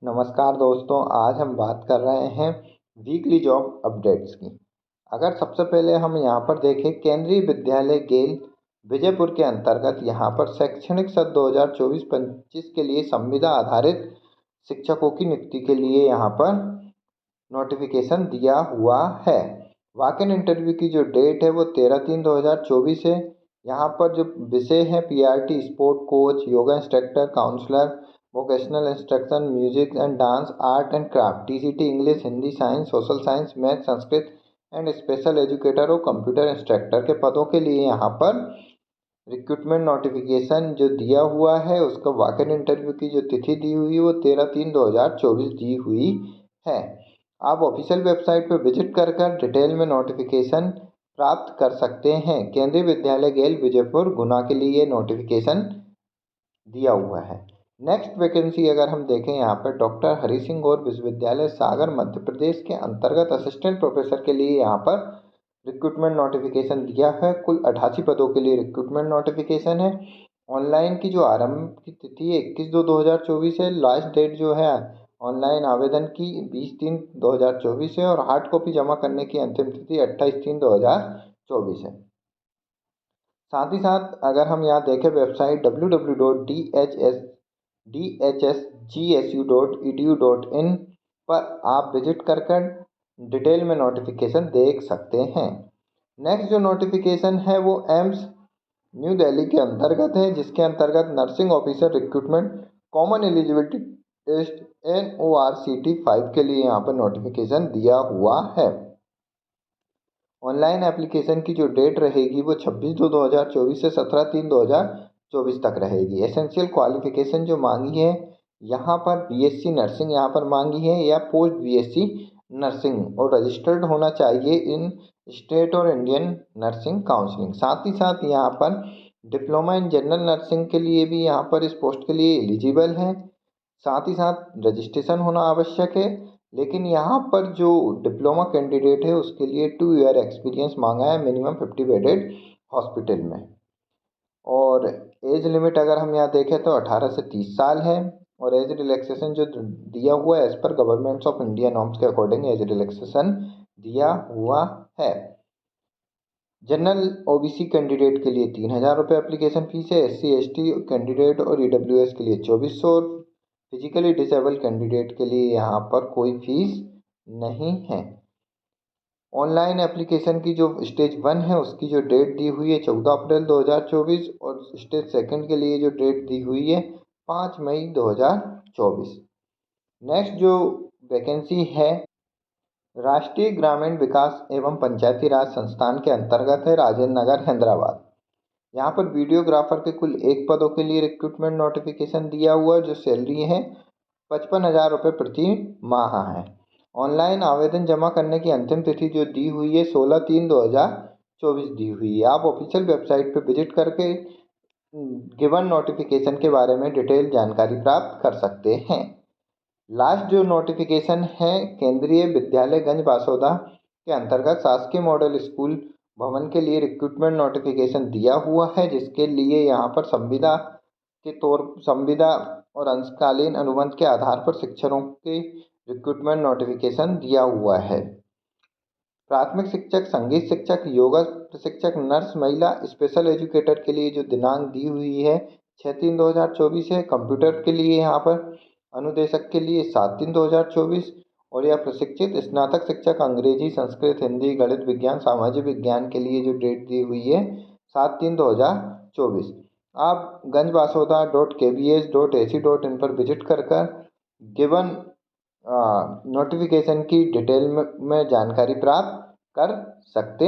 नमस्कार दोस्तों, आज हम बात कर रहे हैं वीकली जॉब अपडेट्स की। अगर सबसे पहले हम यहाँ पर देखें, केंद्रीय विद्यालय गेल विजयपुर के अंतर्गत यहाँ पर शैक्षणिक सत्र 2024-25 के लिए संविदा आधारित शिक्षकों की नियुक्ति के लिए यहाँ पर नोटिफिकेशन दिया हुआ है। वॉक इन इंटरव्यू की जो डेट है वो 13/3/2024 है। यहाँ पर जो विषय है PRT, sport coach, yoga instructor, counsellor, vocational instruction, music and dance, art and craft, TCT English, Hindi, science, social science, math, Sanskrit and special educator और कंप्यूटर इंस्ट्रक्टर के पदों के लिए यहाँ पर रिक्रूटमेंट नोटिफिकेशन जो दिया हुआ है, उसका वॉक इन इंटरव्यू की जो तिथि दी हुई है वो 13/3/2024 दी हुई है। आप ऑफिशियल वेबसाइट पर विजिट कर डिटेल में नोटिफिकेशन प्राप्त कर सकते हैं। केंद्रीय विद्यालय गेल विजयपुर गुना के लिए ये नोटिफिकेशन दिया हुआ है। नेक्स्ट वैकेंसी अगर हम देखें, यहाँ पर डॉक्टर हरि सिंह गौर विश्वविद्यालय सागर मध्य प्रदेश के अंतर्गत असिस्टेंट प्रोफेसर के लिए यहाँ पर रिक्रूटमेंट नोटिफिकेशन दिया है। कुल 88 पदों के लिए रिक्रूटमेंट नोटिफिकेशन है। ऑनलाइन की जो आरंभ की तिथि है 21/2/2024 है। लास्ट डेट जो है ऑनलाइन आवेदन की 20/3/2024 है और हार्ड कॉपी जमा करने की अंतिम तिथि 28/3/2024 है। साथ ही साथ अगर हम यहाँ देखें वेबसाइट www.dhsgsu.edu.in पर आप विजिट कर डिटेल में नोटिफिकेशन देख सकते हैं। नेक्स्ट जो नोटिफिकेशन है वो एम्स न्यू दिल्ली के अंतर्गत है, जिसके अंतर्गत nursing officer recruitment common eligibility test NORCT 5 के लिए यहाँ पर नोटिफिकेशन दिया हुआ है। ऑनलाइन एप्लीकेशन की जो डेट रहेगी वो 26/2/2024 से 17/3/2024 तक रहेगी। एसेंशियल क्वालिफिकेशन जो मांगी है यहाँ पर BSc नर्सिंग यहाँ पर मांगी है या पोस्ट BSc नर्सिंग और रजिस्टर्ड होना चाहिए इन स्टेट और इंडियन नर्सिंग काउंसिलिंग। साथ ही साथ यहाँ पर डिप्लोमा इन जनरल नर्सिंग के लिए भी यहाँ पर इस पोस्ट के लिए एलिजिबल है। साथ ही साथ रजिस्ट्रेशन होना आवश्यक है। लेकिन यहाँ पर जो डिप्लोमा कैंडिडेट है उसके लिए 2 ईयर एक्सपीरियंस मांगा है मिनिमम 50 बेडेड हॉस्पिटल में। और एज लिमिट अगर हम यहाँ देखें तो 18 से 30 साल है। और एज रिलैक्सेशन जो दिया हुआ है एज पर गवर्नमेंट्स ऑफ इंडिया नॉर्म्स के अकॉर्डिंग एज रिलैक्सेशन दिया हुआ है। जनरल OBC कैंडिडेट के लिए 3,000 रुपये एप्लीकेशन फीस है। SC ST कैंडिडेट और EWS के लिए 2400। फिजिकली डिसेबल कैंडिडेट के लिए यहाँ पर कोई फीस नहीं है। ऑनलाइन एप्लीकेशन की जो स्टेज 1 है उसकी जो डेट दी हुई है 14 अप्रैल 2024 और स्टेज 2 के लिए जो डेट दी हुई है 5 मई 2024। नेक्स्ट जो वैकेंसी है राष्ट्रीय ग्रामीण विकास एवं पंचायती राज संस्थान के अंतर्गत है, राजेंद्र नगर, हैदराबाद। यहाँ पर वीडियोग्राफर के कुल 1 पदों के लिए रिक्रूटमेंट नोटिफिकेशन दिया हुआ है। जो सैलरी है 55,000 रुपये प्रति माह है। ऑनलाइन आवेदन जमा करने की अंतिम तिथि जो दी हुई है 16/3/2024 दी हुई है। आप ऑफिशियल वेबसाइट पर विजिट करके गिवन नोटिफिकेशन के बारे में डिटेल जानकारी प्राप्त कर सकते हैं। लास्ट जो नोटिफिकेशन है केंद्रीय विद्यालय गंज बासोदा के अंतर्गत शासकीय मॉडल स्कूल भवन के लिए रिक्रूटमेंट नोटिफिकेशन दिया हुआ है, जिसके लिए यहाँ पर संविदा और अंशकालीन अनुबंध के आधार पर शिक्षकों के रिक्रूटमेंट नोटिफिकेशन दिया हुआ है। प्राथमिक शिक्षक, संगीत शिक्षक, योगा प्रशिक्षक, नर्स, महिला स्पेशल एजुकेटर के लिए जो दिनांक दी हुई है 6/3/2024 है। कंप्यूटर के लिए यहाँ पर अनुदेशक के लिए 7/3/2024 और यह प्रशिक्षित स्नातक शिक्षक अंग्रेजी, संस्कृत, हिंदी, गणित, विज्ञान, सामाजिक विज्ञान के लिए जो डेट दी हुई है 7/3/2024। आप ganjbasoda.kbs.ac.in पर विजिट कर गिवन नोटिफिकेशन की डिटेल में जानकारी प्राप्त कर सकते